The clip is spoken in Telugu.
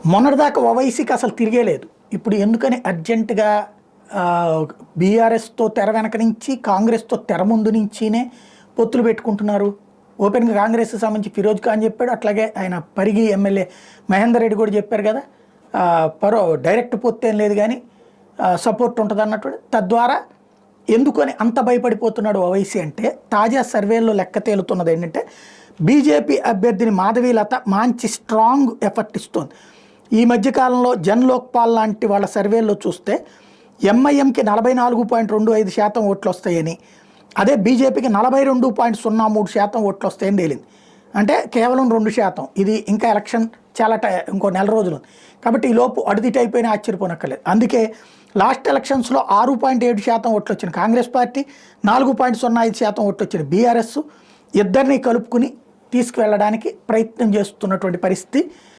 మొన్నటిదాకా ఓవైసీకి అసలు తిరిగేలేదు. ఇప్పుడు ఎందుకని అర్జెంటుగా బీఆర్ఎస్తో తెర వెనక నుంచి కాంగ్రెస్తో తెర ముందు నుంచినే పొత్తులు పెట్టుకుంటున్నారు. ఓపెన్గా కాంగ్రెస్కి సంబంధించి ఫిరోజ్ ఖాన్ చెప్పాడు, అట్లాగే ఆయన పరిగి ఎమ్మెల్యే మహేందర్ రెడ్డి కూడా చెప్పారు కదా, డైరెక్ట్ పొత్తు ఏం లేదు కానీ సపోర్ట్ ఉంటుంది అన్నట్టు. తద్వారా ఎందుకని అంత భయపడిపోతున్నాడు ఓవైసీ అంటే, తాజా సర్వేల్లో లెక్క తేలుతున్నది ఏంటంటే బీజేపీ అభ్యర్థిని మాధవీలత మంచి స్ట్రాంగ్ ఎఫర్ట్ ఇస్తోంది. ఈ మధ్యకాలంలో జన్ లోక్పాల్ లాంటి వాళ్ళ సర్వేల్లో చూస్తే ఎంఐఎంకి 44.25% ఓట్లు వస్తాయని, అదే బీజేపీకి 42.03% ఓట్లు వస్తాయని తేలింది. అంటే కేవలం 2%. ఇది ఇంకా ఎలక్షన్ చాలా ఇంకో నెల రోజులు ఉంది కాబట్టి ఈ లోపు అడిదిటి అయిపోయినా ఆశ్చర్యపోనక్కర్లేదు. అందుకే లాస్ట్ ఎలక్షన్స్లో 6.7% ఓట్లు వచ్చిన కాంగ్రెస్ పార్టీ, 4.05% ఓట్లు వచ్చిన బీఆర్ఎస్ ఇద్దరిని కలుపుకుని తీసుకువెళ్ళడానికి ప్రయత్నం చేస్తున్నటువంటి పరిస్థితి